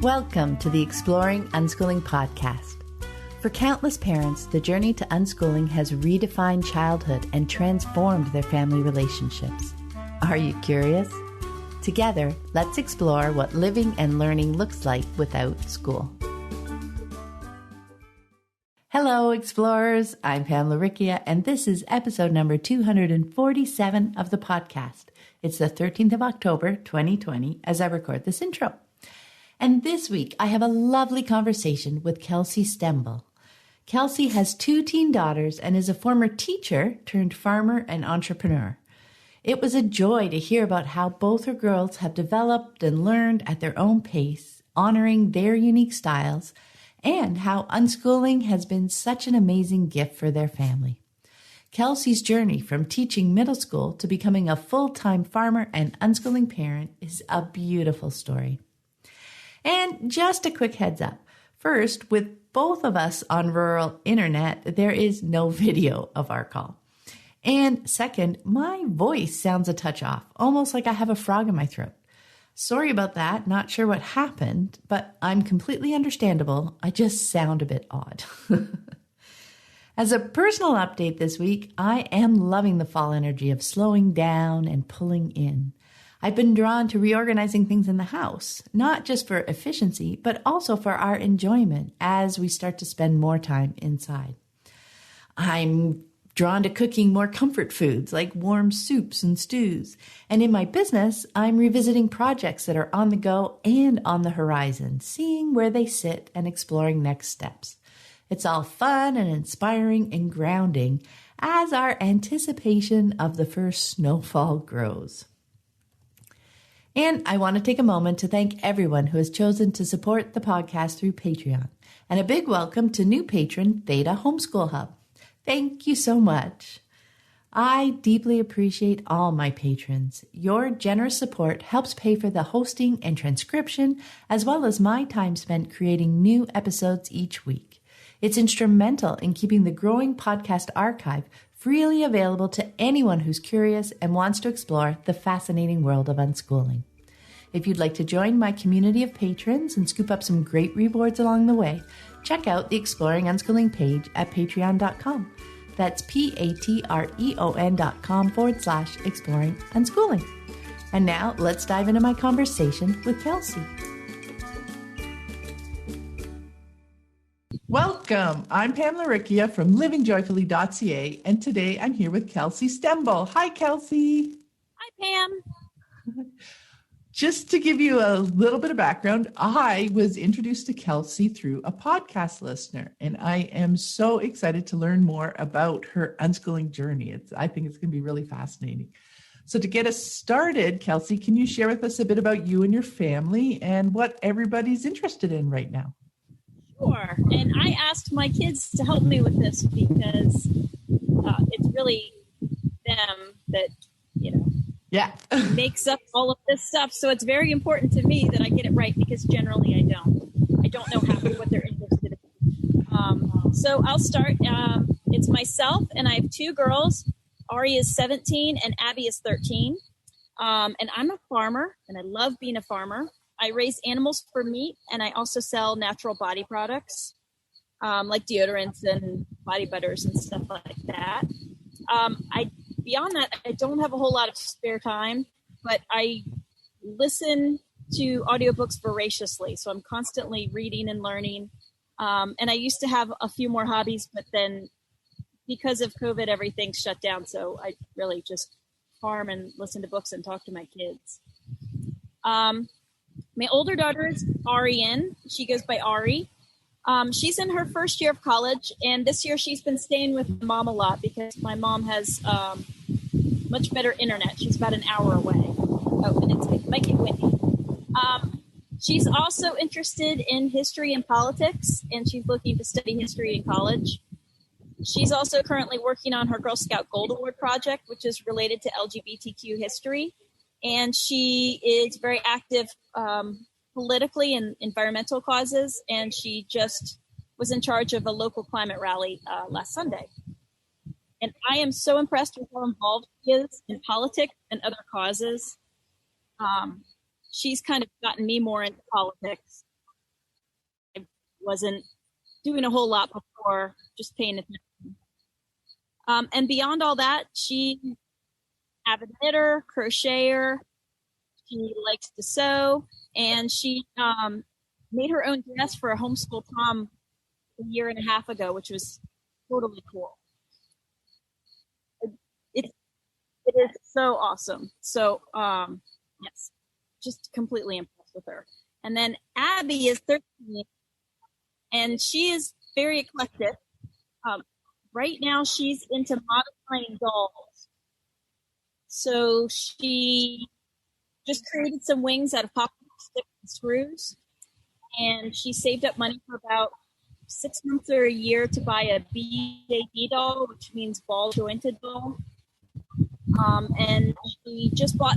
Welcome to the Exploring Unschooling podcast. For countless parents, the journey to unschooling has redefined childhood and transformed their family relationships. Are you curious? Together, let's explore what living and learning looks like without school. Hello, explorers. I'm Pamela Riccia, and this is episode number 247 of the podcast. It's the 13th of October, 2020, as I record this intro. And this week, I have a lovely conversation with Kelsi Stembel. Kelsi has 2 teen daughters and is a former teacher turned farmer and entrepreneur. It was a joy to hear about how both her girls have developed and learned at their own pace, honoring their unique styles, and how unschooling has been such an amazing gift for their family. Kelsi's journey from teaching middle school to becoming a full-time farmer and unschooling parent is a beautiful story. And just a quick heads up. First, with both of us on rural internet, there is no video of our call. And second, my voice sounds a touch off, almost like I have a frog in my throat. Sorry about that, not sure what happened, but I'm completely understandable. I just sound a bit odd. As a personal update this week, I am loving the fall energy of slowing down and pulling in. I've been drawn to reorganizing things in the house, not just for efficiency, but also for our enjoyment as we start to spend more time inside. I'm drawn to cooking more comfort foods like warm soups and stews. And in my business, I'm revisiting projects that are on the go and on the horizon, seeing where they sit and exploring next steps. It's all fun and inspiring and grounding as our anticipation of the first snowfall grows. And I want to take a moment to thank everyone who has chosen to support the podcast through Patreon. And a big welcome to new patron, Theta Homeschool Hub. Thank you so much. I deeply appreciate all my patrons. Your generous support helps pay for the hosting and transcription, as well as my time spent creating new episodes each week. It's instrumental in keeping the growing podcast archive freely available to anyone who's curious and wants to explore the fascinating world of unschooling. If you'd like to join my community of patrons and scoop up some great rewards along the way, check out the Exploring Unschooling page at patreon.com. That's patreon.com/exploring unschooling. And now let's dive into my conversation with Kelsi. Welcome. I'm Pamela Riccia from livingjoyfully.ca, and today I'm here with Kelsi Stembel. Hi, Kelsi. Hi, Pam. Just to give you a little bit of background, I was introduced to Kelsi through a podcast listener, and I am so excited to learn more about her unschooling journey. I think it's going to be really fascinating. So to get us started, Kelsi, can you share with us a bit about you and your family and what everybody's interested in right now? Sure. And I asked my kids to help me with this because it's really them that, makes up all of this stuff. So it's very important to me that I get it right because generally I don't know half of what they're interested in. So I'll start. It's myself, and I have 2 girls. Ari is 17 and Abby is 13. And I'm a farmer, and I love being a farmer. I raise animals for meat, and I also sell natural body products like deodorants and body butters and stuff like that. Beyond that, I don't have a whole lot of spare time, but I listen to audiobooks voraciously. So I'm constantly reading and learning. And I used to have a few more hobbies, but then because of COVID, everything's shut down. So I really just farm and listen to books and talk to my kids. My older daughter is Arian. She goes by Ari. She's in her first year of college, and this year she's been staying with mom a lot because my mom has much better internet. She's about an hour away. Oh, and it might get windy. She's also interested in history and politics, and she's looking to study history in college. She's also currently working on her Girl Scout Gold Award project, which is related to LGBTQ history. And she is very active politically in environmental causes, and she just was in charge of a local climate rally last Sunday. And I am so impressed with how involved she is in politics and other causes. She's kind of gotten me more into politics. wasn't doing a whole lot before, just paying attention. And beyond all that, she avid knitter, crocheter. She likes to sew, and she made her own dress for a homeschool prom a year and a half ago, which was totally cool. It is so awesome. So yes, just completely impressed with her. And then Abby is 13, and she is very eclectic. Right now, she's into modifying dolls. So she just created some wings out of popcorn sticks and screws, and she saved up money for about 6 months or a year to buy a BJD doll, which means ball jointed doll. And she just bought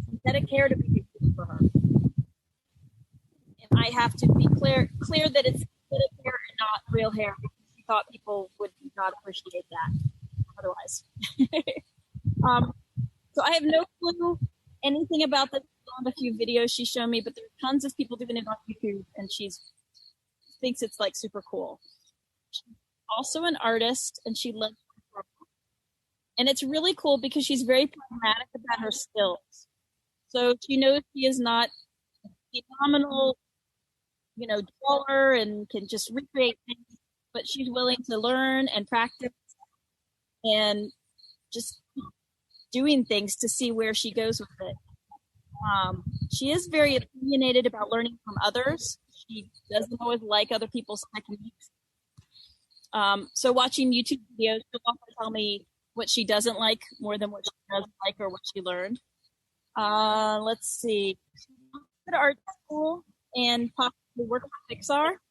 synthetic hair to be for her. And I have to be clear that it's synthetic hair and not real hair, because she thought people would not appreciate that otherwise. So I have no clue anything about this on a few videos she showed me, but there's tons of people doing it on YouTube, and she thinks it's like super cool. She's also an artist, and she loves her. And it's really cool because she's very pragmatic about her skills. So she knows she is not a phenomenal, drawer and can just recreate things, but she's willing to learn and practice and just doing things to see where she goes with it. She is very opinionated about learning from others. She doesn't always like other people's techniques. So watching YouTube videos, she'll often tell me what she doesn't like more than what she does like or what she learned. Let's see. She went to art school and possibly work for Pixar.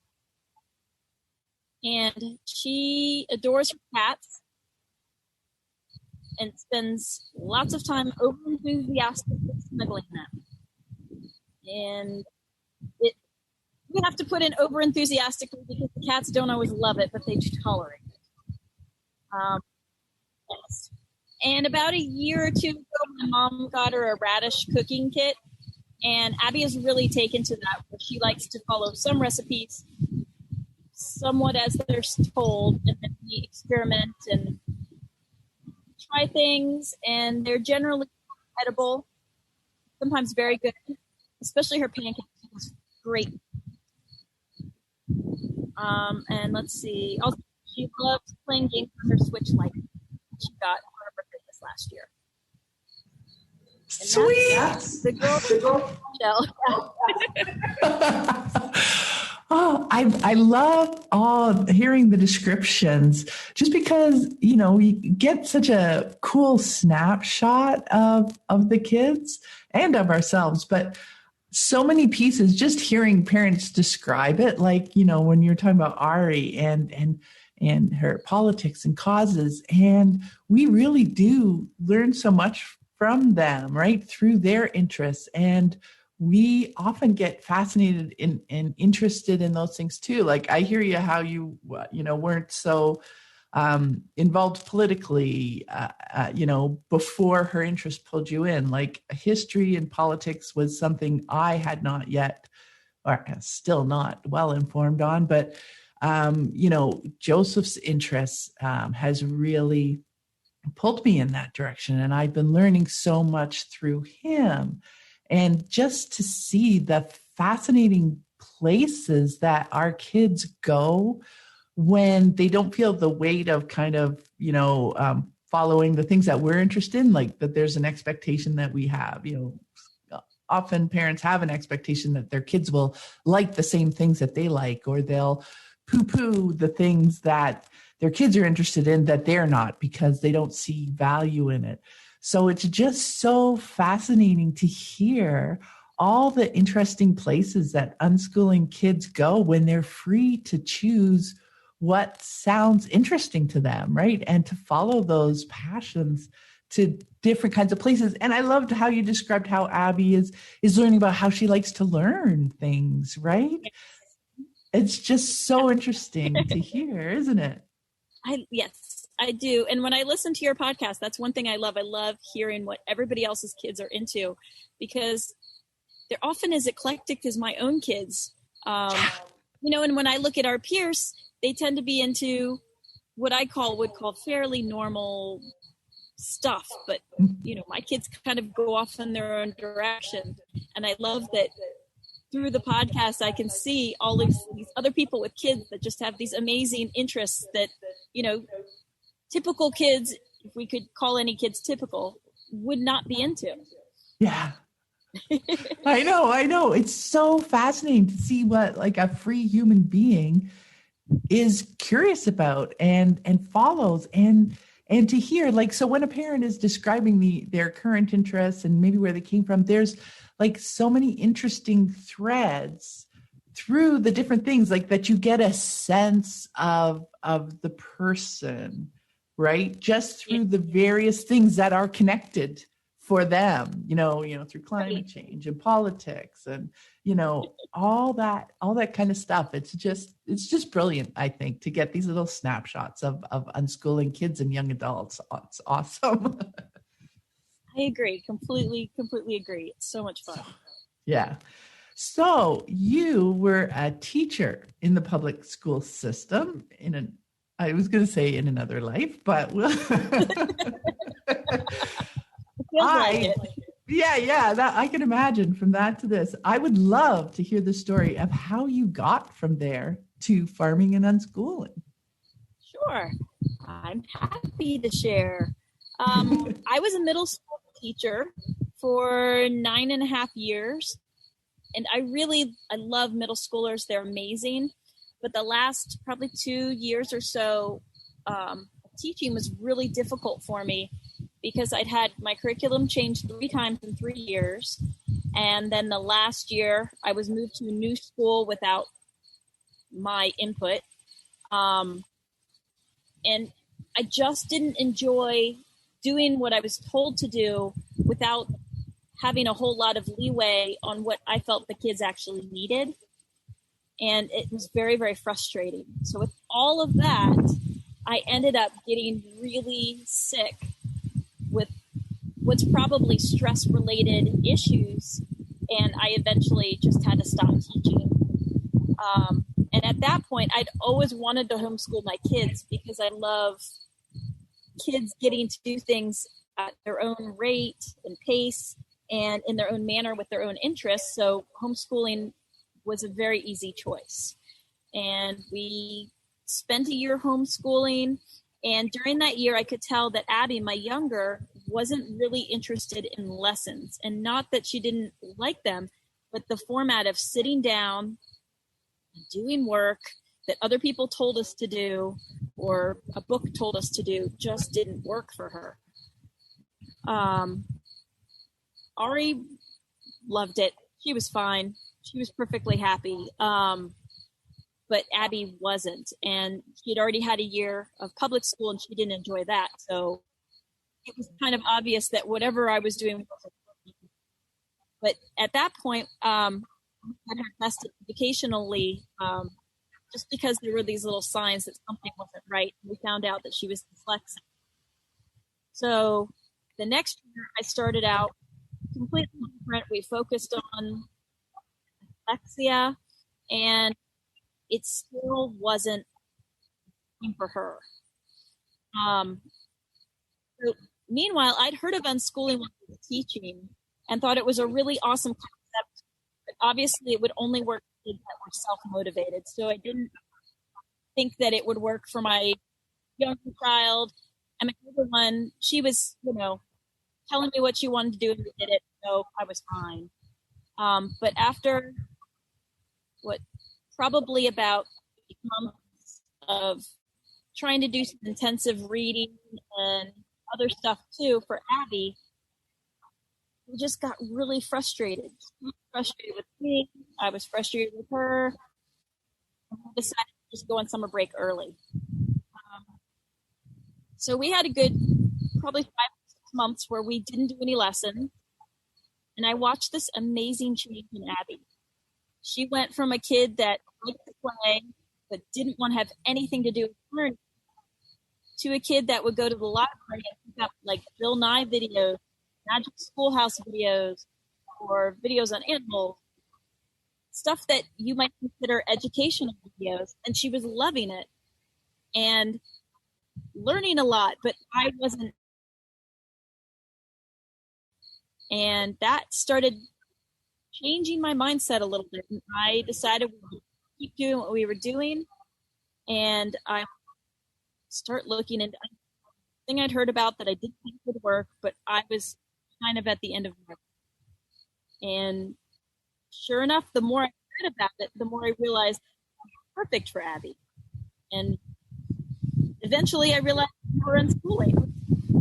And she adores her cats and spends lots of time over-enthusiastically snuggling them. And you have to put in over-enthusiastically because the cats don't always love it, but they tolerate it. Yes. And about a year or two ago, my mom got her a radish cooking kit, and Abby has really taken to that, where she likes to follow some recipes somewhat as they're told, and then we experiment and try things, and they're generally edible, sometimes very good, especially her pancakes. It was great. And let's see. Also, she loves playing games on her Switch Lite. She got on her birthday this last year. And Sweet. The girl shell. Oh, I love hearing the descriptions, just because, we get such a cool snapshot of the kids and of ourselves, but so many pieces, just hearing parents describe it, like, when you're talking about Ari and her politics and causes, and we really do learn so much from them, right, through their interests. And we often get fascinated and interested in those things too. Like, I hear you, how you weren't so involved politically, before her interest pulled you in. Like, history and politics was something I had not yet, or still not well informed on. But, Joseph's interests has really pulled me in that direction. And I've been learning so much through him. And just to see the fascinating places that our kids go when they don't feel the weight of kind of, following the things that we're interested in, like that there's an expectation that we have, often parents have an expectation that their kids will like the same things that they like, or they'll poo-poo the things that their kids are interested in that they're not, because they don't see value in it. So it's just so fascinating to hear all the interesting places that unschooling kids go when they're free to choose what sounds interesting to them, right? And to follow those passions to different kinds of places. And I loved how you described how Abby is learning about how she likes to learn things, right? It's just so interesting to hear, isn't it? Yes, I do. And when I listen to your podcast, that's one thing I love. I love hearing what everybody else's kids are into, because they're often as eclectic as my own kids. And when I look at our peers, they tend to be into what I would call fairly normal stuff. But, my kids kind of go off in their own direction. And I love that through the podcast, I can see all these other people with kids that just have these amazing interests that, typical kids, if we could call any kids typical, would not be into. Yeah. I know. It's so fascinating to see what like a free human being is curious about and follows and to hear, like, so when a parent is describing their current interests and maybe where they came from, there's like so many interesting threads through the different things, like that you get a sense of the person, right? Just through the various things that are connected for them, through climate change and politics and, all that kind of stuff. It's just brilliant, I think, to get these little snapshots of unschooling kids and young adults. It's awesome. I agree. Completely agree. It's so much fun. Yeah. So you were a teacher in the public school system I was going to say in another life, but that I can imagine from that to this. I would love to hear the story of how you got from there to farming and unschooling. Sure. I'm happy to share. I was a middle school teacher for 9.5 years. And I love middle schoolers. They're amazing. But the last probably 2 years or so, teaching was really difficult for me because I'd had my curriculum changed 3 times in 3 years. And then the last year I was moved to a new school without my input. And I just didn't enjoy doing what I was told to do without having a whole lot of leeway on what I felt the kids actually needed. And it was very, very frustrating. So with all of that, I ended up getting really sick with what's probably stress-related issues. And I eventually just had to stop teaching. And at that point, I'd always wanted to homeschool my kids because I love kids getting to do things at their own rate and pace and in their own manner with their own interests. So homeschooling was a very easy choice. And we spent a year homeschooling. And during that year, I could tell that Abby, my younger, wasn't really interested in lessons. And not that she didn't like them, but the format of sitting down, doing work that other people told us to do or a book told us to do just didn't work for her. Ari loved it. She was fine. She was perfectly happy. But Abby wasn't. And she had already had a year of public school and she didn't enjoy that. So it was kind of obvious that whatever I was doing wasn't working. But at that point, I had her tested educationally just because there were these little signs that something wasn't right. We found out that she was dyslexic. So the next year I started out completely different. We focused on dyslexia, and it still wasn't for her. So meanwhile, I'd heard of unschooling when I was teaching and thought it was a really awesome concept, but obviously it would only work for kids that were self-motivated. So I didn't think that it would work for my younger child. And my older one, she was, telling me what she wanted to do and we did it, so I was fine. But after probably about 8 months of trying to do some intensive reading and other stuff too for Abby, we just got really frustrated. She was frustrated with me. I was frustrated with her. And we decided to just go on summer break early. So we had a good probably 5 or 6 months where we didn't do any lessons. And I watched this amazing change in Abby. She went from a kid that liked to play but didn't want to have anything to do with learning to a kid that would go to the library and pick up like Bill Nye videos, Magic Schoolhouse videos, or videos on animals, stuff that you might consider educational videos, and she was loving it and learning a lot, but I wasn't. And that started changing my mindset a little bit. And I decided we would keep doing what we were doing, and I start looking into thing I'd heard about that I didn't think would work, but I was kind of at the end of it. And sure enough, the more I read about it, the more I realized it was perfect for Abby. And eventually I realized we were unschooling.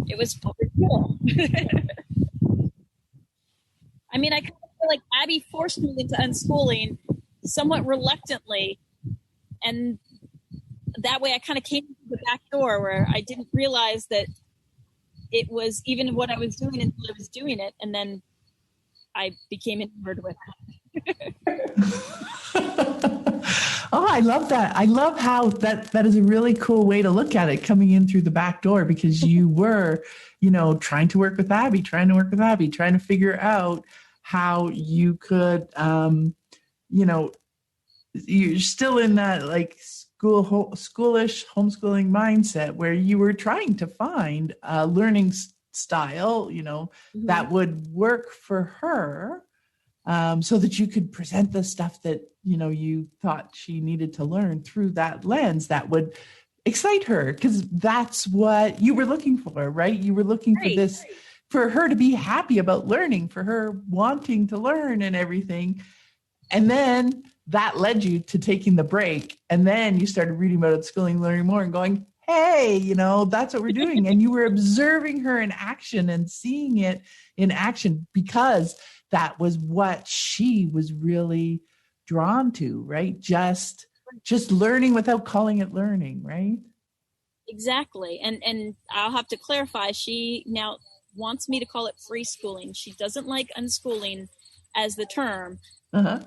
It was cool. I mean, I kind of feel like Abby forced me into unschooling somewhat reluctantly. And that way I kind of came through the back door where I didn't realize that it was even what I was doing until I was doing it. And then I became enamored with it. Oh, I love that. I love how that is a really cool way to look at it, coming in through the back door, because you were, trying to work with Abby, trying to figure out how you could, you're still in that like schoolish homeschooling mindset where you were trying to find a learning style, that would work for her, so that you could present the stuff that, you thought she needed to learn through that lens that would excite her, because that's what you were looking for, right? You were looking for this, for her to be happy about learning, for her wanting to learn and everything. And then that led you to taking the break. And then you started reading about unschooling, learning more, and going, hey, that's what we're doing. And you were observing her in action and seeing it in action, because that was what she was really drawn to, right? Just learning without calling it learning, right? Exactly. And I'll have to clarify, she now wants me to call it free schooling. She doesn't like unschooling as the term.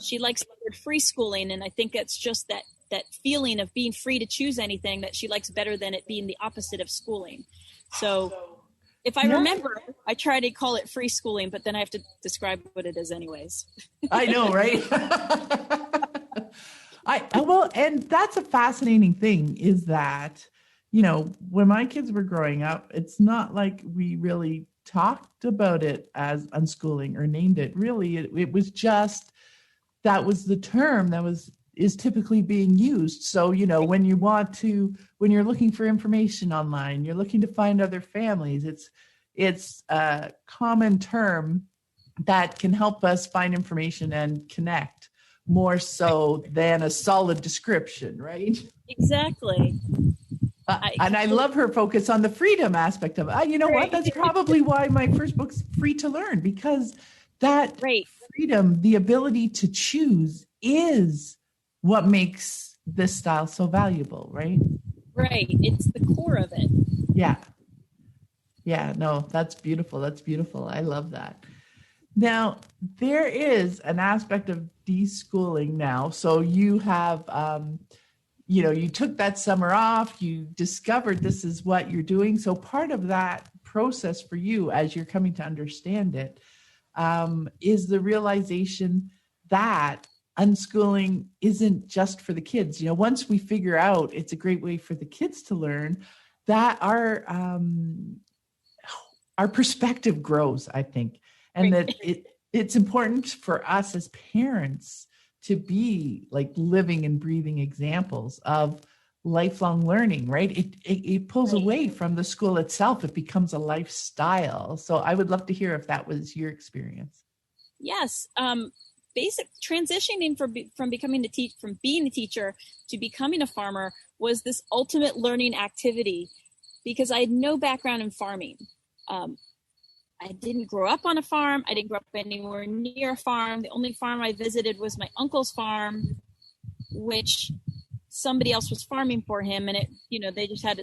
She likes the word free schooling, and I think it's just that feeling of being free to choose anything that she likes better than it being the opposite of schooling. So if I remember, I try to call it free schooling, but then I have to describe what it is anyways. I know, right? Well, and that's a fascinating thing, is that, when my kids were growing up, it's not like we really talked about it as unschooling or named it. Really, it was just, that was the term that is typically being used. So, when you're looking for information online, you're looking to find other families, it's a common term that can help us find information and connect more so than a solid description, right? Exactly. And I love her focus on the freedom aspect of it. You know what? That's probably why my first book's Free to Learn, because that freedom, the ability to choose, is what makes this style so valuable, right? Right. It's the core of it. Yeah. Yeah, no, that's beautiful. That's beautiful. I love that. Now, there is an aspect of deschooling now. So you have, you took that summer off, you discovered this is what you're doing. So part of that process for you, as you're coming to understand it, is the realization that unschooling isn't just for the kids. Once we figure out it's a great way for the kids to learn, that our perspective grows, I think. And that it's important for us as parents to be like living and breathing examples of lifelong learning, right? It pulls away from the school itself. It becomes a lifestyle. So I would love to hear if that was your experience. Yes. Basic transitioning from being a teacher to becoming a farmer was this ultimate learning activity, because I had no background in farming. I didn't grow up on a farm. I didn't grow up anywhere near a farm. The only farm I visited was my uncle's farm, which somebody else was farming for him. And they just had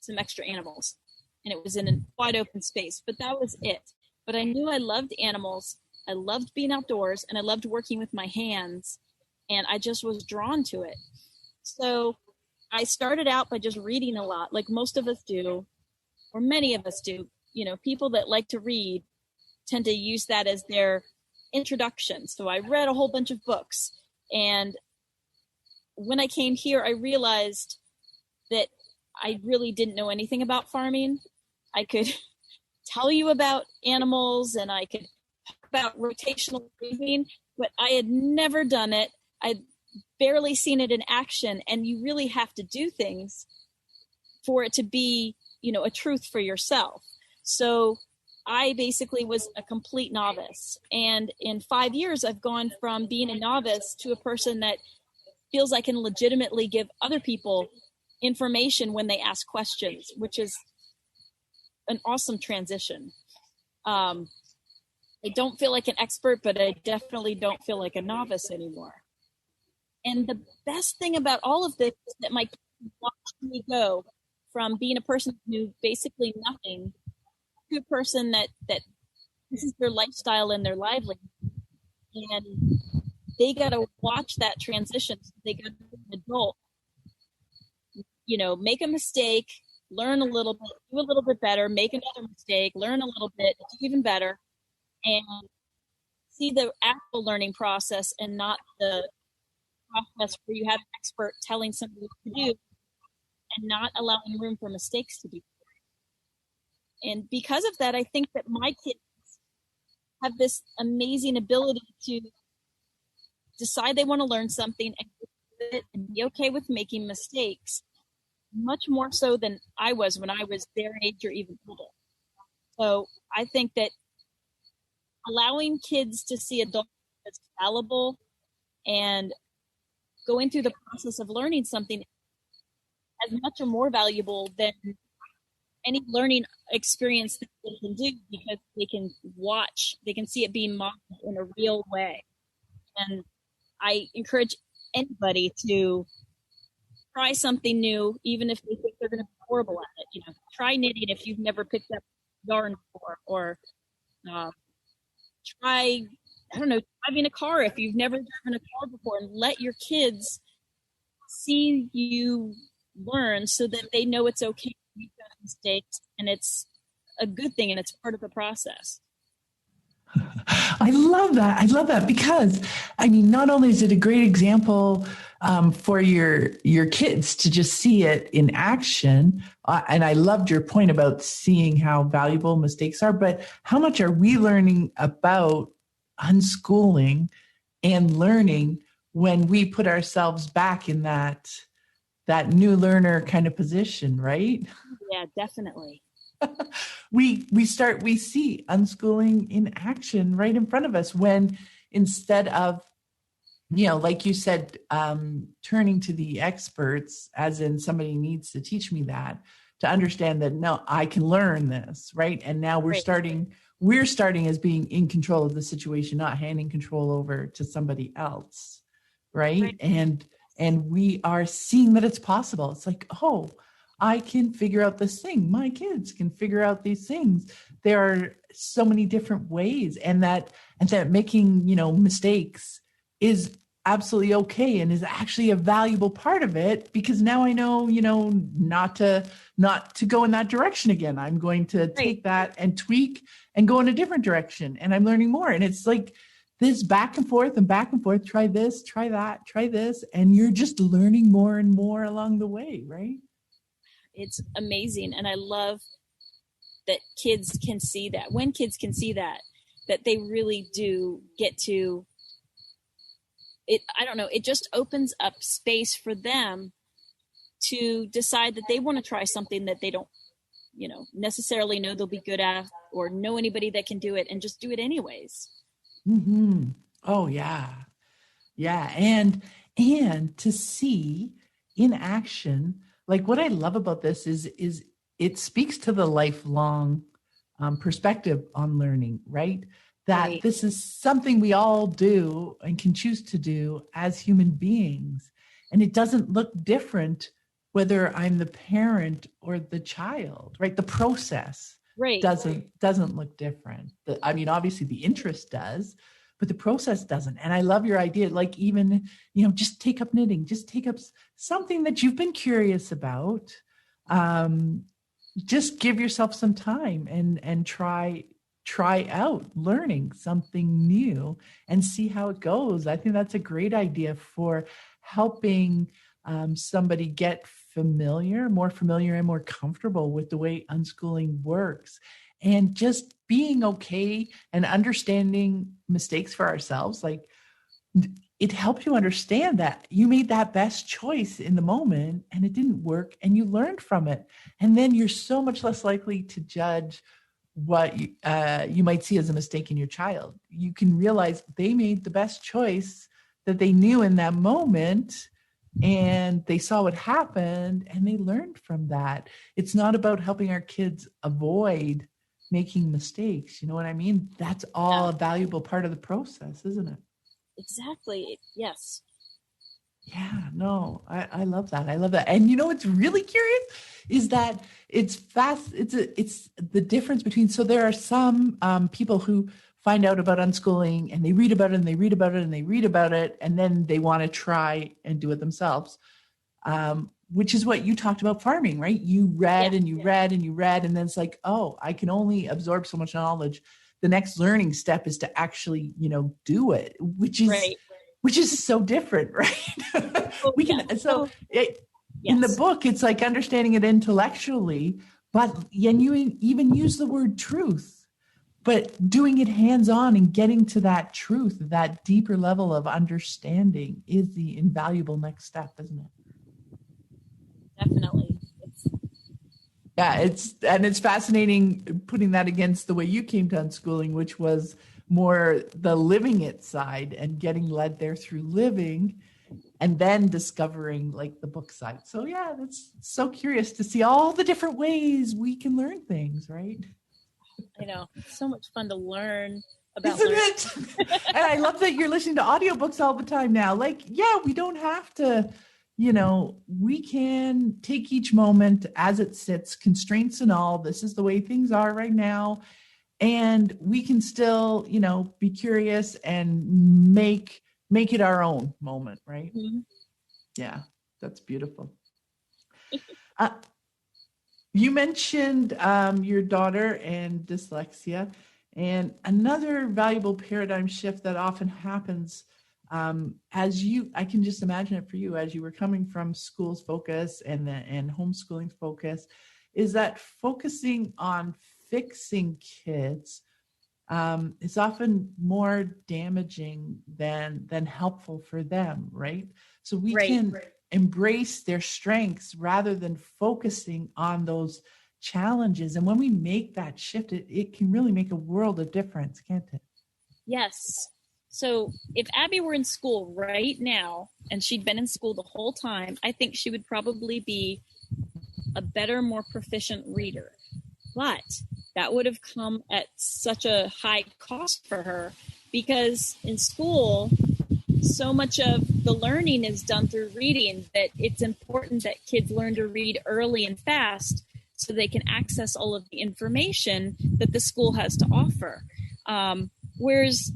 some extra animals, and it was in a wide open space, but that was it. But I knew I loved animals. I loved being outdoors, and I loved working with my hands, and I just was drawn to it. So I started out by just reading a lot, like most of us do, or many of us do. People that like to read tend to use that as their introduction. So I read a whole bunch of books, And when I came here, I realized that I really didn't know anything about farming. I could tell you about animals and I could talk about rotational grazing, but I had never done it. I'd barely seen it in action. And you really have to do things for it to be, a truth for yourself. So I basically was a complete novice. And in 5 years, I've gone from being a novice to a person that feels I can legitimately give other people information when they ask questions, which is an awesome transition. I don't feel like an expert, but I definitely don't feel like a novice anymore. And the best thing about all of this is that my kids watched me go from being a person who knew basically nothing to a person that this is their lifestyle and their livelihood. And they got to watch that transition. So they got to be an adult, make a mistake, learn a little bit, do a little bit better, make another mistake, learn a little bit, do even better, and see the actual learning process and not the process where you have an expert telling somebody what to do and not allowing room for mistakes to be made. And because of that, I think that my kids have this amazing ability to decide they want to learn something and be okay with making mistakes, much more so than I was when I was their age or even older. So I think that allowing kids to see adults as fallible and going through the process of learning something as much or more valuable than any learning experience that they can do, because they can see it being modeled in a real way. And I encourage anybody to try something new, even if they think they're going to be horrible at it. Try knitting if you've never picked up yarn before, or try, driving a car if you've never driven a car before, and let your kids see you learn so that they know it's okay to make those mistakes and it's a good thing and it's part of the process. I love that. I love that because, not only is it a great example for your kids to just see it in action, and I loved your point about seeing how valuable mistakes are, but how much are we learning about unschooling and learning when we put ourselves back in that new learner kind of position, right? Yeah, definitely. we see unschooling in action right in front of us, when instead of, like you said, turning to the experts, as in somebody needs to teach me that, to understand that, no, I can learn this, right? And now we're starting as being in control of the situation, not handing control over to somebody else, right? And we are seeing that it's possible. It's like, oh, I can figure out this thing. My kids can figure out these things. There are so many different ways, and that making, mistakes is absolutely okay and is actually a valuable part of it, because now I know, not to go in that direction again. I'm going to take that and tweak and go in a different direction, and I'm learning more. And it's like this back and forth, try this, try that, try this, and you're just learning more and more along the way, right? It's amazing. And I love that kids can see that. When kids can see that they really do get to it. I don't know. It just opens up space for them to decide that they want to try something that they don't, necessarily know they'll be good at or know anybody that can do it, and just do it anyways. Mm-hmm. Oh yeah. Yeah. And to see in action, like what I love about this is it speaks to the lifelong perspective on learning, right? That this is something we all do and can choose to do as human beings. And it doesn't look different whether I'm the parent or the child, right? The process doesn't look different. Obviously the interest does, but the process doesn't. And I love your idea, like even, just take up knitting, just take up something that you've been curious about. Just give yourself some time and try try out learning something new and see how it goes. I think that's a great idea for helping somebody get more familiar and more comfortable with the way unschooling works, and just being okay and understanding mistakes for ourselves. Like, it helps you understand that you made that best choice in the moment and it didn't work and you learned from it. And then you're so much less likely to judge what you might see as a mistake in your child. You can realize they made the best choice that they knew in that moment, and they saw what happened and they learned from that. It's not about helping our kids avoid making mistakes. You know what I mean? That's all a valuable part of the process, isn't it? Exactly. Yes. Yeah, no, I love that. I love that. And you know what's really curious is that it's fast. It's the difference between, so there are some people who find out about unschooling and they read about it and they read about it and they read about it, and then they want to try and do it themselves. Which is what you talked about farming, right? You read and you read and you read, and then it's like, oh, I can only absorb so much knowledge. The next learning step is to actually, do it, which is so different, right? In the book, it's like understanding it intellectually, and you even use the word truth, but doing it hands-on and getting to that truth, that deeper level of understanding, is the invaluable next step, isn't it? Definitely. It's fascinating putting that against the way you came to unschooling, which was more the living it side and getting led there through living, and then discovering like the book side. So yeah, that's so curious to see all the different ways we can learn things, right? I know. It's so much fun to learn about. Isn't it? And I love that you're listening to audiobooks all the time now. Like, yeah, we don't have to, we can take each moment as it sits, constraints and all. This is the way things are right now. And we can still, be curious and make it our own moment, right? Mm-hmm. Yeah, that's beautiful. You mentioned your daughter and dyslexia, and another valuable paradigm shift that often happens I can just imagine it for you as you were coming from school's focus and homeschooling focus, is that focusing on fixing kids is often more damaging than helpful for them, right? So we can embrace their strengths rather than focusing on those challenges. And when we make that shift, it can really make a world of difference, can't it? Yes. So if Abby were in school right now and she'd been in school the whole time, I think she would probably be a better, more proficient reader. But that would have come at such a high cost for her, because in school, so much of the learning is done through reading that it's important that kids learn to read early and fast so they can access all of the information that the school has to offer. Whereas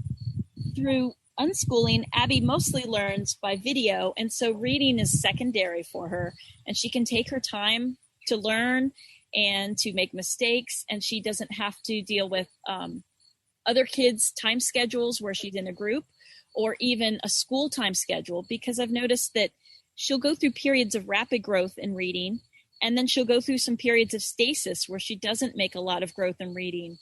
through unschooling, Abby mostly learns by video, and so reading is secondary for her, and she can take her time to learn and to make mistakes, and she doesn't have to deal with other kids' time schedules where she's in a group, or even a school time schedule, because I've noticed that she'll go through periods of rapid growth in reading, and then she'll go through some periods of stasis where she doesn't make a lot of growth in reading.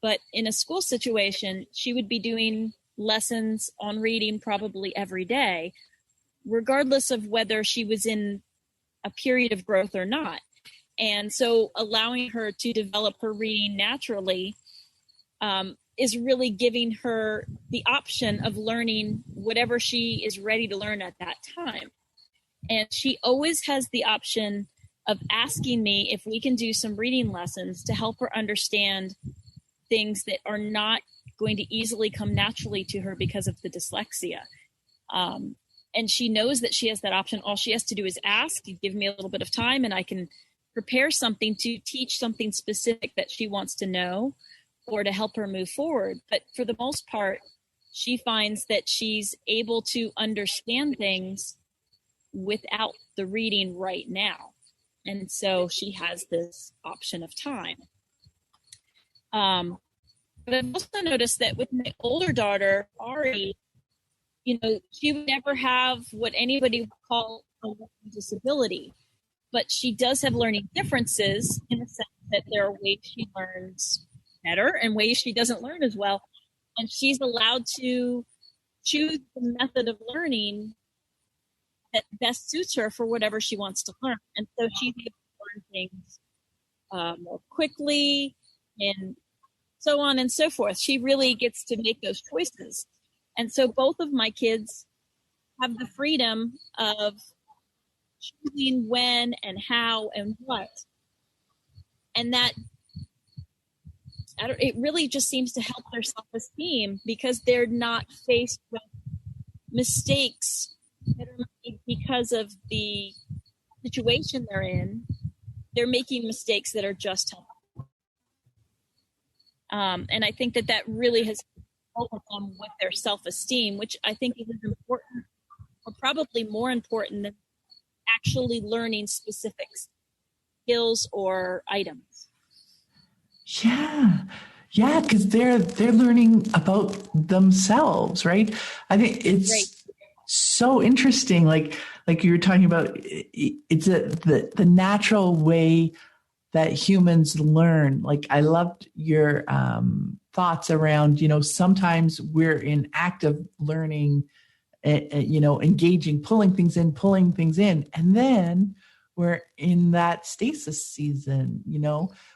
But in a school situation, she would be doing lessons on reading probably every day, regardless of whether she was in a period of growth or not. And so allowing her to develop her reading naturally is really giving her the option of learning whatever she is ready to learn at that time. And she always has the option of asking me if we can do some reading lessons to help her understand things that are not going to easily come naturally to her because of the dyslexia. And she knows that she has that option. All she has to do is ask, give me a little bit of time, and I can prepare something to teach something specific that she wants to know or to help her move forward. But for the most part, she finds that she's able to understand things without the reading right now. And so she has this option of time. But I've also noticed that with my older daughter, Ari, she would never have what anybody would call a learning disability, but she does have learning differences in the sense that there are ways she learns better and ways she doesn't learn as well. And she's allowed to choose the method of learning that best suits her for whatever she wants to learn. And so she's able to learn things more quickly and so on and so forth. She really gets to make those choices. And so both of my kids have the freedom of choosing when and how and what. And that, it really just seems to help their self-esteem because they're not faced with mistakes that are made because of the situation they're in. They're making mistakes that are just helpful. And I think that really has helped them with their self-esteem, which I think is important, or probably more important than actually learning specific skills or items. Yeah, because they're learning about themselves, right? I think it's so interesting. Like you were talking about, it's the natural way that humans learn. Like I loved your thoughts around, sometimes we're in active learning, engaging, pulling things in, and then we're in that stasis season,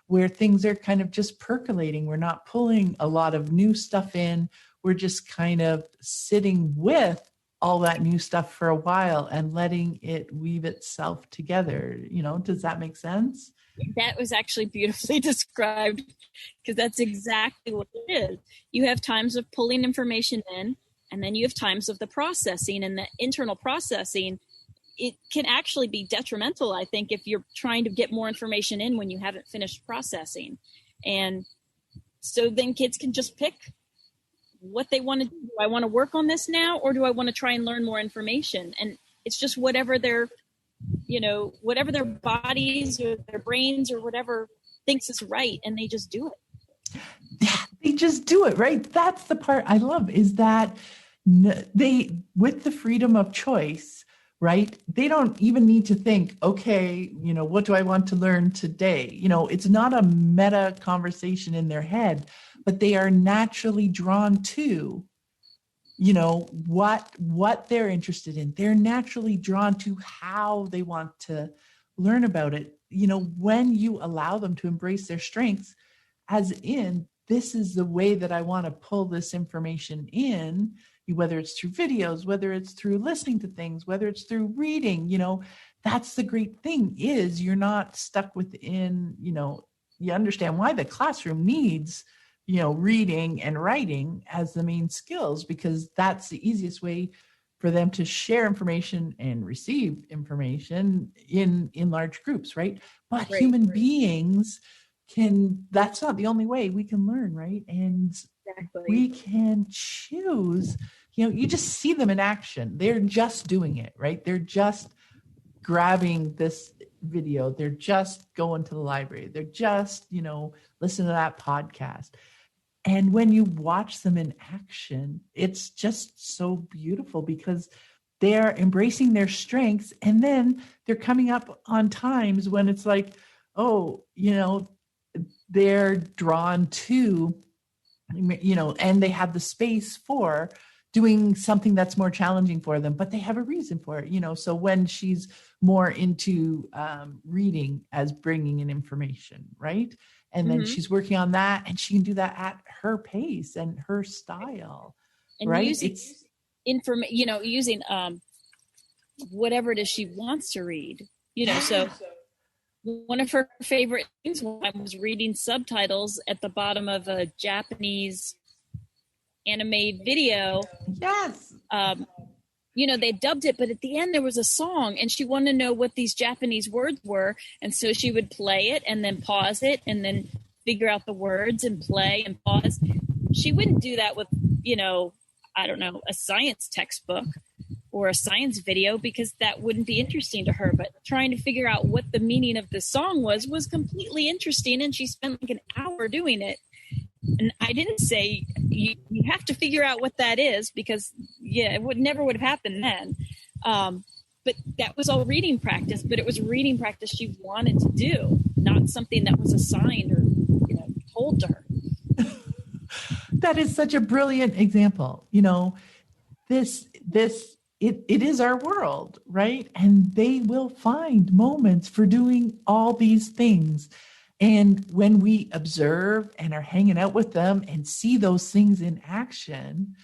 where things are kind of just percolating. We're not pulling a lot of new stuff in. We're just kind of sitting with all that new stuff for a while and letting it weave itself together. Does that make sense? That was actually beautifully described, because that's exactly what it is. You have times of pulling information in, and then you have times of the processing, and the internal processing, it can actually be detrimental, I think, if you're trying to get more information in when you haven't finished processing. And so then kids can just pick what they want to do. Do I want to work on this now, or do I want to try and learn more information? And it's just whatever their bodies or their brains or whatever thinks is right, and they just do it. Yeah, they just do it, right? That's the part I love, is that they, with the freedom of choice, right? They don't even need to think, okay, what do I want to learn today? It's not a meta conversation in their head, but they are naturally drawn to, what they're interested in. They're naturally drawn to how they want to learn about it. When you allow them to embrace their strengths, as in, this is the way that I want to pull this information in, whether it's through videos, whether it's through listening to things, whether it's through reading, that's the great thing, is you're not stuck within, you understand why the classroom needs, reading and writing as the main skills, because that's the easiest way for them to share information and receive information in large groups, right? But human beings that's not the only way we can learn, right? And we can choose, you just see them in action. They're just doing it, right? They're just grabbing this video. They're just going to the library. They're just, listening to that podcast. And when you watch them in action, it's just so beautiful, because they're embracing their strengths, and then they're coming up on times when it's like, oh, they're drawn to, and they have the space for doing something that's more challenging for them, but they have a reason for it, so when she's more into reading as bringing in information, right? And then she's working on that, and she can do that at her pace and her style, and right? Using using whatever it is she wants to read, so one of her favorite things was reading subtitles at the bottom of a Japanese anime video. Yes. They dubbed it, but at the end there was a song, and she wanted to know what these Japanese words were. And so she would play it and then pause it and then figure out the words and play and pause. She wouldn't do that with, a science textbook or a science video, because that wouldn't be interesting to her. But trying to figure out what the meaning of the song was completely interesting. And she spent like an hour doing it. And I didn't say you have to figure out what that is, because it never would have happened then. But that was all reading practice, but it was reading practice she wanted to do, not something that was assigned or told to her. That is such a brilliant example. It is our world, right? And they will find moments for doing all these things. And when we observe and are hanging out with them and see those things in action,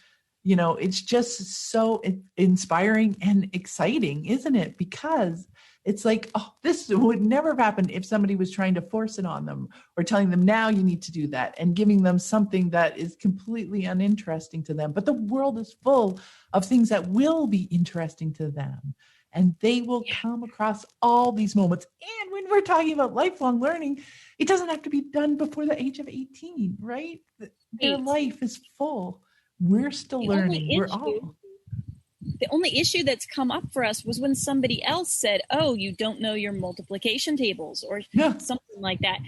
it's just so inspiring and exciting, isn't it? Because it's like, oh, this would never have happened if somebody was trying to force it on them or telling them, now you need to do that, and giving them something that is completely uninteresting to them. But the world is full of things that will be interesting to them. And they will come across all these moments. And when we're talking about lifelong learning, it doesn't have to be done before the age of 18, right? Their life is full. We're still learning. The only issue that's come up for us was when somebody else said, oh, you don't know your multiplication tables or something like that.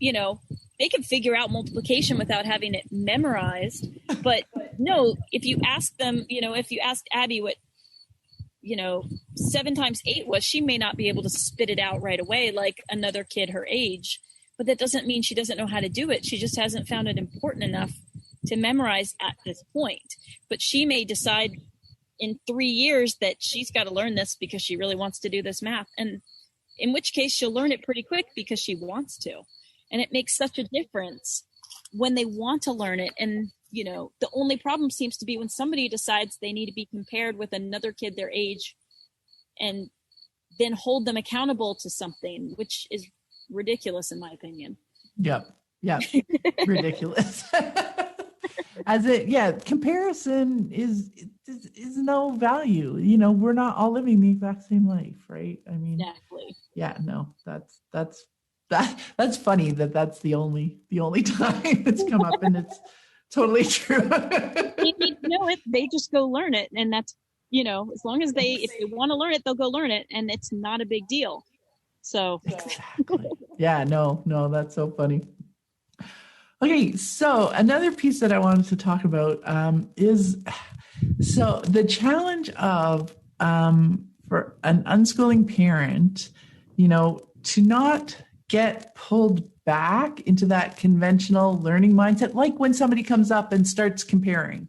They can figure out multiplication without having it memorized. But no, if you ask them, if you asked Abby what 7 times 8 was, she may not be able to spit it out right away like another kid her age. But that doesn't mean she doesn't know how to do it. She just hasn't found it important enough to memorize at this point. But she may decide in 3 years that she's got to learn this because she really wants to do this math. And in which case she'll learn it pretty quick because she wants to. And it makes such a difference when they want to learn it. And, the only problem seems to be when somebody decides they need to be compared with another kid their age and then hold them accountable to something, which is ridiculous in my opinion. Yep. Ridiculous. Comparison is no value. We're not all living the exact same life, right? I mean, exactly. Yeah, no, that's funny that's the only time it's come up, and it's totally true. They need to know it. They just go learn it, and that's as long as if they want to learn it, they'll go learn it, and it's not a big deal. So exactly. Yeah, no, that's so funny. Okay, so another piece that I wanted to talk about is the challenge of for an unschooling parent, to not get pulled back into that conventional learning mindset, like when somebody comes up and starts comparing,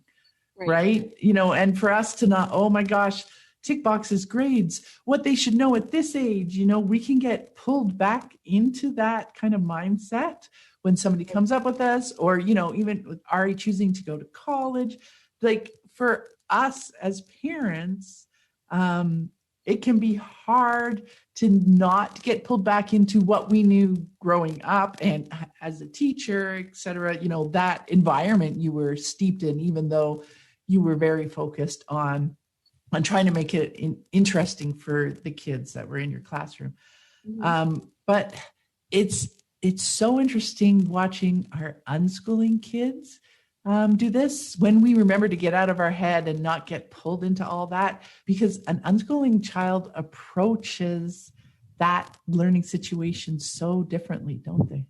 right? And for us to not, oh my gosh, tick boxes, grades, what they should know at this age, we can get pulled back into that kind of mindset when somebody comes up with us, or, even with Ari choosing to go to college. Like for us as parents, it can be hard to not get pulled back into what we knew growing up and as a teacher, et cetera, that environment you were steeped in, even though you were very focused on trying to make it interesting for the kids that were in your classroom. Mm-hmm. But it's so interesting watching our unschooling kids do this when we remember to get out of our head and not get pulled into all that, because an unschooling child approaches that learning situation so differently, don't they?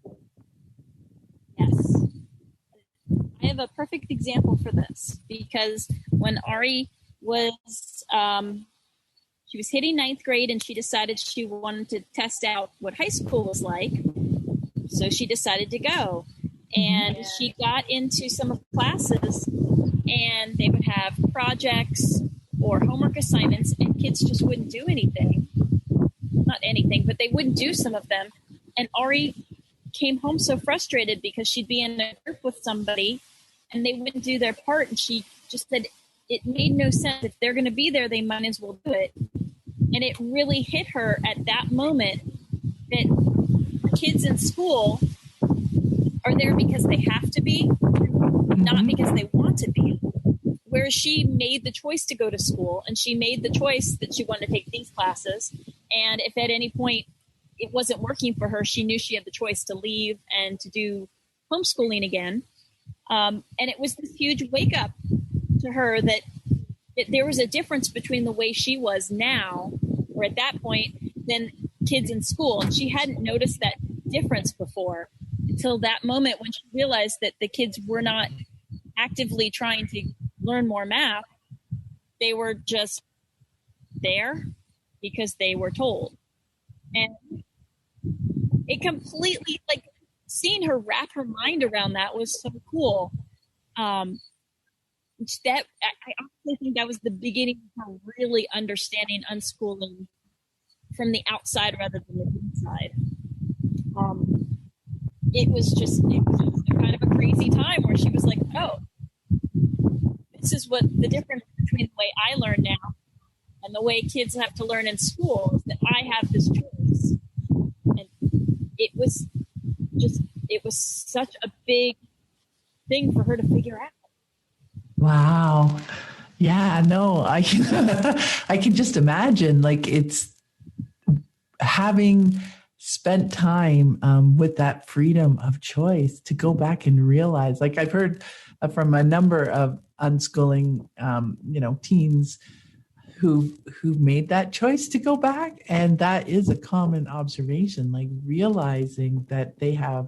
Yes. I have a perfect example for this, because when Ari was, she was hitting 9th grade and she decided she wanted to test out what high school was like. So she decided to go. And she got into some of the classes, and they would have projects or homework assignments, and kids just wouldn't do anything. Not anything, but they wouldn't do some of them. And Ari came home so frustrated because she'd be in a group with somebody and they wouldn't do their part. And she just said it made no sense. If they're going to be there, they might as well do it. And it really hit her at that moment that kids in school are there because they have to be, not because they want to be. Whereas she made the choice to go to school, and she made the choice that she wanted to take these classes. And if at any point it wasn't working for her, she knew she had the choice to leave and to do homeschooling again. And it was this huge wake up to her that there was a difference between the way she was now, or at that point, than kids in school. And she hadn't noticed that difference before until that moment when she realized that the kids were not actively trying to learn more math. They were just there because they were told. And it completely, like, seeing her wrap her mind around that was so cool. That I honestly think that was the beginning of her really understanding unschooling from the outside rather than the inside. It was just kind of a crazy time where she was like, oh, this is what the difference between the way I learn now and the way kids have to learn in school is that I have this choice. And it was such a big thing for her to figure out. Wow. Yeah, no, I can just imagine, like, it's having spent time with that freedom of choice to go back and realize, like, I've heard from a number of unschooling, teens who made that choice to go back. And that is a common observation, like realizing that they have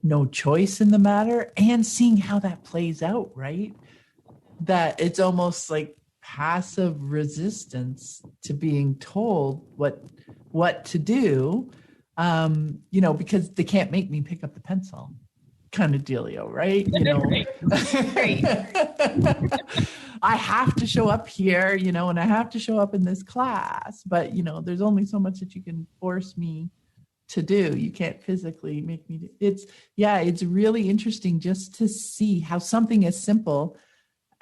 no choice in the matter and seeing how that plays out, right? That it's almost like passive resistance to being told what to do, because they can't make me pick up the pencil, kind of dealio, right? I have to show up here, and I have to show up in this class, but there's only so much that you can force me to do. You can't physically make me do. It's really interesting just to see how something as simple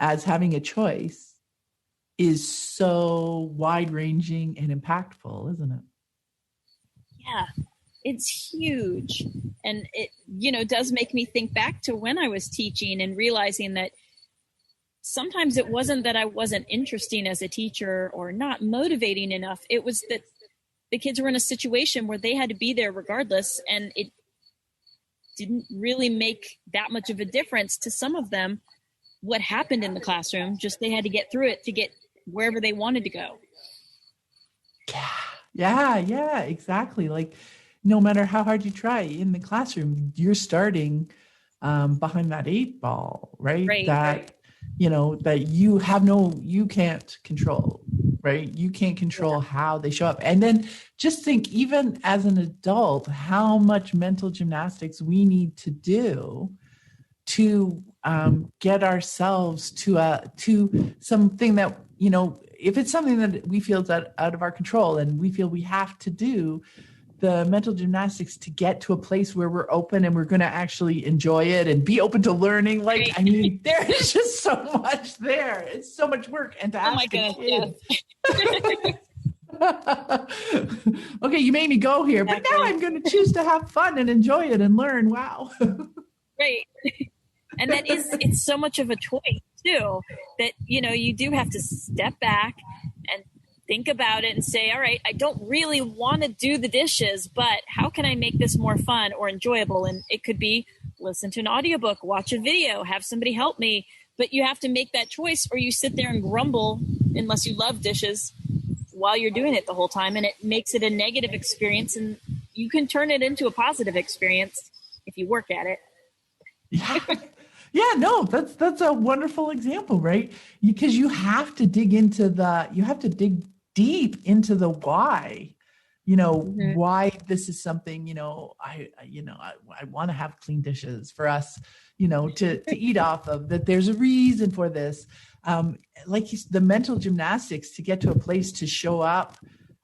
as having a choice is so wide-ranging and impactful, isn't it? Yeah, it's huge. And it, does make me think back to when I was teaching and realizing that sometimes it wasn't that I wasn't interesting as a teacher or not motivating enough. It was that the kids were in a situation where they had to be there regardless, and it didn't really make that much of a difference to some of them what happened in the classroom. Just they had to get through it to get wherever they wanted to go. Yeah, exactly. Like, no matter how hard you try in the classroom, you're starting behind that 8 ball, right? That you can't control, right? You can't control how they show up. And then just think, even as an adult, how much mental gymnastics we need to do to get ourselves to something that, if it's something that we feel is out of our control and we feel we have to do the mental gymnastics to get to a place where we're open and we're going to actually enjoy it and be open to learning. Like, I mean, there is just so much there. It's so much work. And to ask the kids. Okay, you made me go here, but now I'm going to choose to have fun and enjoy it and learn. Wow. Right. And it's so much of a choice too, that, you do have to step back and think about it and say, all right, I don't really want to do the dishes, but how can I make this more fun or enjoyable? And it could be listen to an audiobook, watch a video, have somebody help me, but you have to make that choice, or you sit there and grumble unless you love dishes while you're doing it the whole time. And it makes it a negative experience, and you can turn it into a positive experience if you work at it. Yeah, no, that's a wonderful example, right? Because you have to dig deep into the why, why this is something, I want to have clean dishes for us, to eat off of, that there's a reason for this. The mental gymnastics to get to a place to show up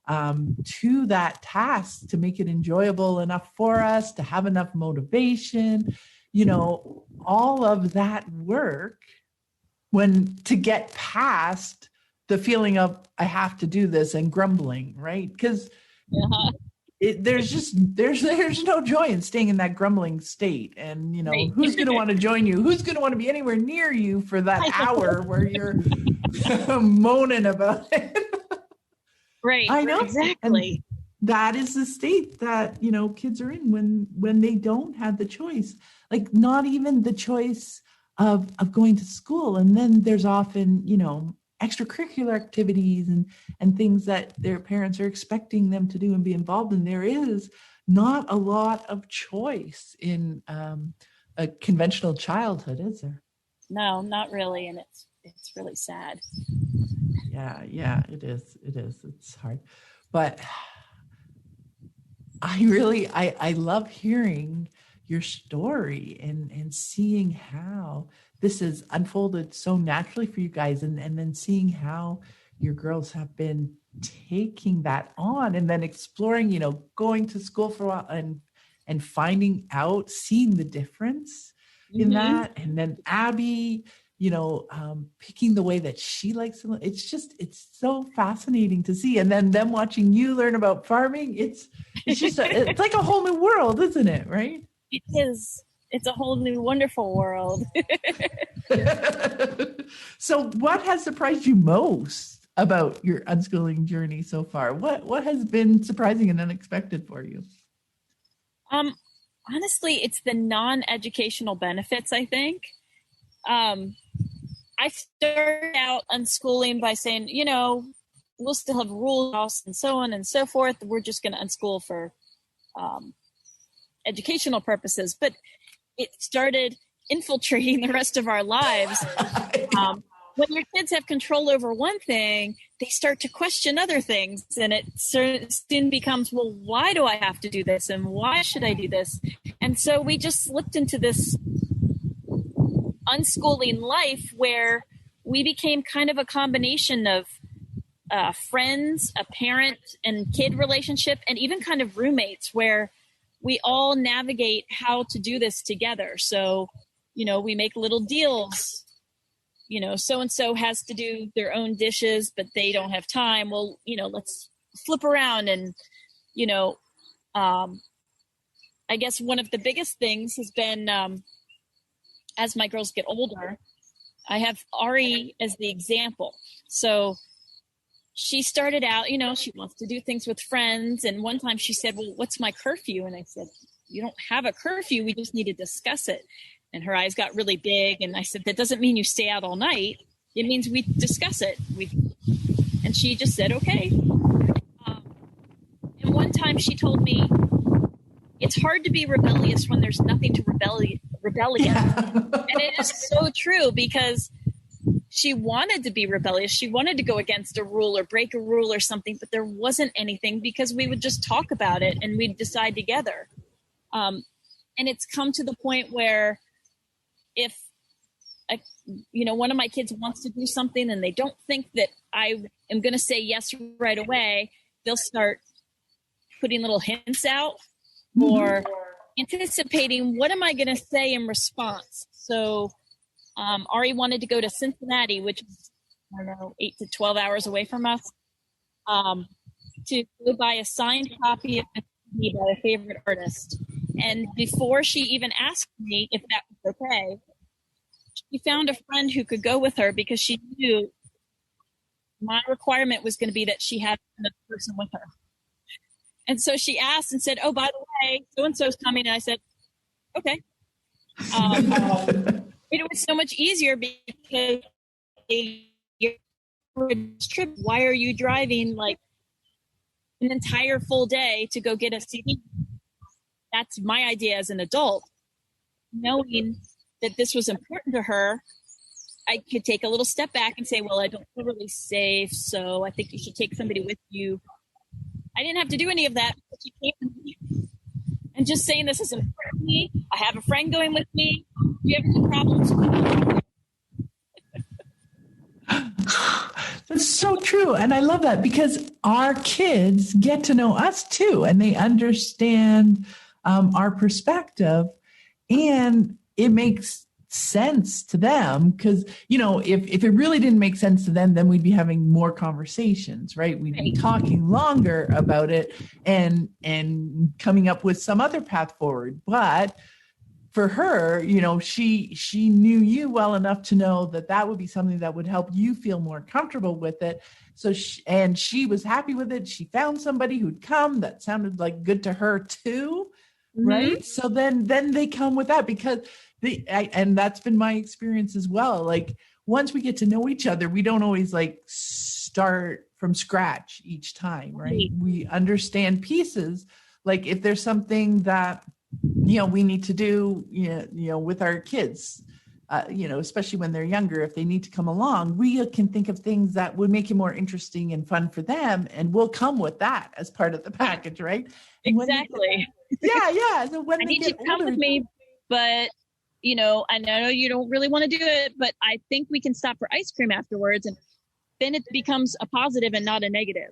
to that task, to make it enjoyable enough for us, to have enough motivation, all of that work to get past the feeling of I have to do this and grumbling, right? Because there's no joy in staying in that grumbling state. And, who's going to want to join you? Who's going to want to be anywhere near you for that hour where you're moaning about it? Right. I know. Exactly. And that is the state that, kids are in when they don't have the choice, like not even the choice of going to school. And then there's often, extracurricular activities and things that their parents are expecting them to do and be involved in. There is not a lot of choice in a conventional childhood, is there? No, not really. And it's really sad. Yeah, it is. It's hard. But I love hearing your story and seeing how this has unfolded so naturally for you guys, and then seeing how your girls have been taking that on and then exploring, going to school for a while and finding out, seeing the difference in that. And then Abby, picking the way that she likes to. It's so fascinating to see. And then them watching you learn about farming. It's it's like a whole new world, isn't it? Right? It is. It's a whole new wonderful world. So what has surprised you most about your unschooling journey so far? What has been surprising and unexpected for you? Honestly, it's the non-educational benefits, I think. I started out unschooling by saying, we'll still have rules and so on and so forth. We're just going to unschool for educational purposes. But it started infiltrating the rest of our lives. When your kids have control over one thing, they start to question other things. And it soon becomes, well, why do I have to do this? And why should I do this? And so we just slipped into this unschooling life where we became kind of a combination of friends, a parent and kid relationship, and even kind of roommates where we all navigate how to do this together. So, we make little deals. So-and-so has to do their own dishes, but they don't have time. Well, let's flip around. And, I guess one of the biggest things has been, as my girls get older, I have Ari as the example. So she started out, she wants to do things with friends. And one time she said, well, what's my curfew? And I said, you don't have a curfew. We just need to discuss it. And her eyes got really big. And I said, that doesn't mean you stay out all night. It means we discuss it. And she just said, okay. And one time she told me, it's hard to be rebellious when there's nothing to rebel against. And it is so true, because she wanted to be rebellious. She wanted to go against a rule or break a rule or something, but there wasn't anything, because we would just talk about it and we'd decide together. And it's come to the point where if one of my kids wants to do something and they don't think that I am going to say yes right away, they'll start putting little hints out or anticipating, what am I going to say in response? So Ari wanted to go to Cincinnati, which is, 8 to 12 hours away from us, to go buy a signed copy of the CD by a favorite artist. And before she even asked me if that was okay, she found a friend who could go with her, because she knew my requirement was going to be that she had another person with her. And so she asked and said, oh, by the way, so-and-so's coming. And I said, okay. It was so much easier because trip. Why are you driving like an entire full day to go get a CD? That's my idea as an adult. Knowing that this was important to her, I could take a little step back and say, well, I don't feel really safe, so I think you should take somebody with you. I didn't have to do any of that. She came with me. And just saying this is important to me. I have a friend going with me. Do you have any problems? That's so true. And I love that, because our kids get to know us too, and they understand our perspective, and it makes sense to them, because if it really didn't make sense to them, then we'd be having more conversations, right? We'd be talking longer about it and coming up with some other path forward. But for her, she knew you well enough to know that would be something that would help you feel more comfortable with it. So she was happy with it. She found somebody who'd come that sounded like good to her too. Mm-hmm. Right. So then they come with that, because and that's been my experience as well. Like, once we get to know each other, we don't always like start from scratch each time, right? We understand pieces, Like if there's something that, you know, we need to do, you know, with our kids, you know, especially when they're younger, if they need to come along, we can think of things that would make it more interesting and fun for them. And we'll come with that as part of the package, right? And Exactly. Yeah. So when I they need you get to come older, with me, but you know, I know you don't really want to do it, but I think we can stop for ice cream afterwards. And then it becomes a positive and not a negative.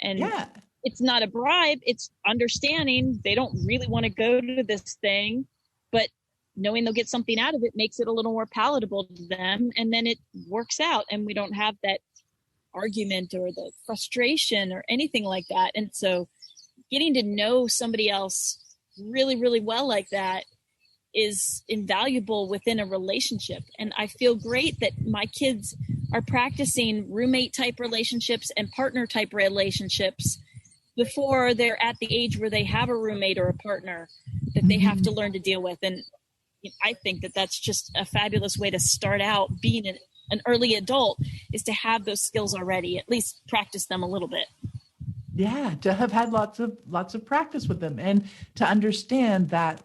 And yeah, it's not a bribe. It's understanding they don't really want to go to this thing, but knowing they'll get something out of it makes it a little more palatable to them. And then it works out and we don't have that argument or the frustration or anything like that. And so getting to know somebody else really, really well like that is invaluable within a relationship. And I feel great that my kids are practicing roommate type relationships and partner type relationships before they're at the age where they have a roommate or a partner that they have to learn to deal with. And I think that that's just a fabulous way to start out being an early adult, is to have those skills already, at least practice them a little bit. Yeah, to have had lots of practice with them and to understand that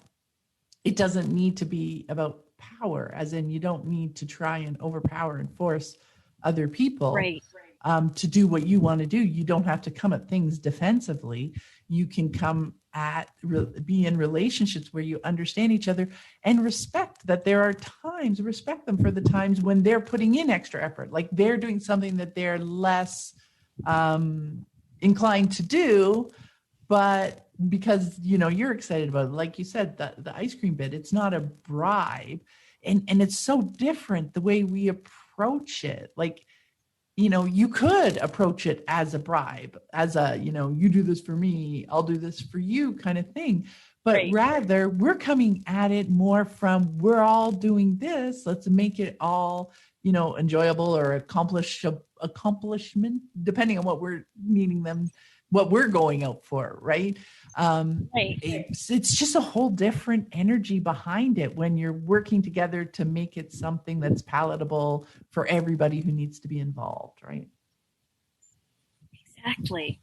it doesn't need to be about power, as in you don't need to try and overpower and force other people Right. To do what you want to do. You don't have to come at things defensively. You can come be in relationships where you understand each other and respect that there are times, respect them for the times when they're putting in extra effort, like they're doing something that they're less inclined to do, but because, you know, you're excited about it, like you said, the ice cream bit, it's not a bribe. And it's so different the way we approach it. Like, you know, you could approach it as a bribe, as a, you know, you do this for me, I'll do this for you kind of thing. But Right. rather we're coming at it more from, we're all doing this. Let's make it all, you know, enjoyable or accomplishment, depending on what we're needing them, what we're going out for. Right. Right. It's just a whole different energy behind it when you're working together to make it something that's palatable for everybody who needs to be involved. Right. Exactly.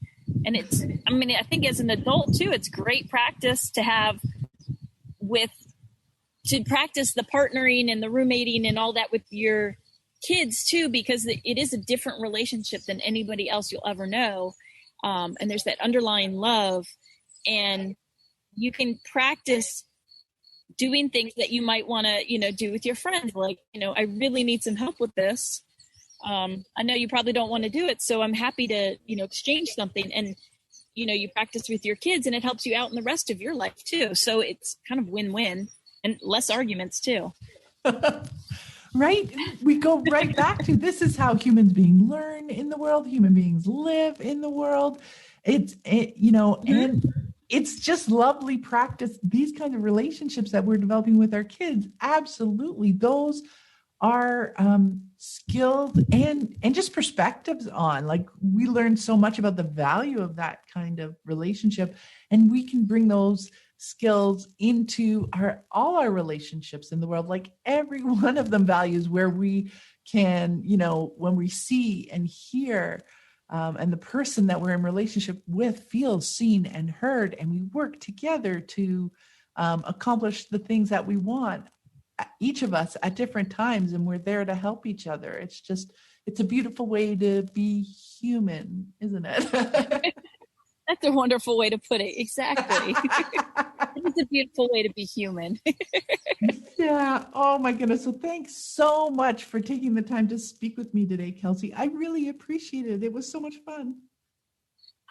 And it's, I mean, I think as an adult too, it's great practice to have to practice the partnering and the roommating and all that with your kids too, because it is a different relationship than anybody else you'll ever know. And there's that underlying love, and you can practice doing things that you might want to, you know, do with your friends. Like, you know, I really need some help with this. I know you probably don't want to do it, so I'm happy to, you know, exchange something. And, you know, you practice with your kids and it helps you out in the rest of your life too. So it's kind of win-win and less arguments too. Right. We go right back to, this is how human beings learn in the world. Human beings live in the world. You know, and it's just lovely practice. These kinds of relationships that we're developing with our kids. Absolutely. Those are skilled and just perspectives on, like, we learn so much about the value of that kind of relationship, and we can bring those skills into all our relationships in the world. Like, every one of them values where we can, you know, when we see and hear, and the person that we're in relationship with feels seen and heard, and we work together to accomplish the things that we want, each of us at different times, and we're there to help each other. It's a beautiful way to be human, isn't it? That's a wonderful way to put it. Exactly. It's a beautiful way to be human. Yeah. Oh my goodness. So thanks so much for taking the time to speak with me today, Kelsi. I really appreciate it. It was so much fun.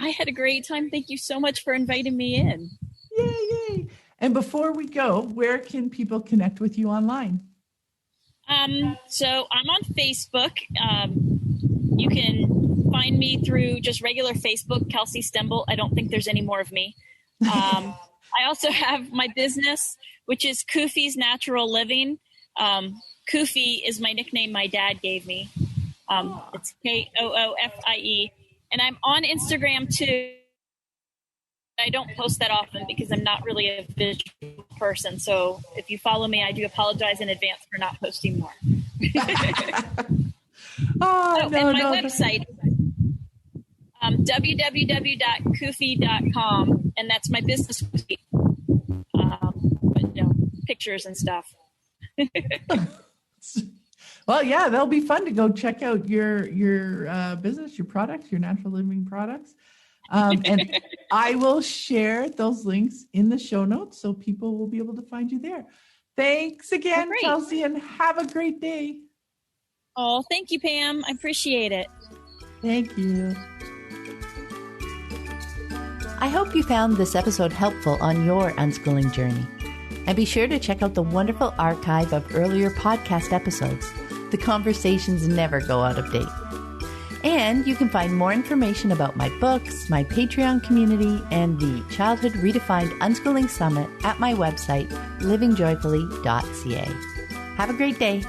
I had a great time. Thank you so much for inviting me in. Yay. And before we go, where can people connect with you online? So I'm on Facebook. You can find me through just regular Facebook, Kelsi Stembel. I don't think there's any more of me. I also have my business, which is Koofie's Natural Living. Koofie is my nickname my dad gave me. It's Koofie. And I'm on Instagram too. I don't post that often because I'm not really a visual person. So if you follow me, I do apologize in advance for not posting more. And my website, www.kufi.com, and that's my business suite. Pictures and stuff. Well, yeah, that'll be fun to go check out your business, your products, your natural living products. And I will share those links in the show notes so people will be able to find you there. Thanks again, Kelsi, and have a great day. Oh, thank you, Pam. I appreciate it. Thank you. I hope you found this episode helpful on your unschooling journey. And be sure to check out the wonderful archive of earlier podcast episodes. The conversations never go out of date. And you can find more information about my books, my Patreon community, and the Childhood Redefined Unschooling Summit at my website, livingjoyfully.ca. Have a great day.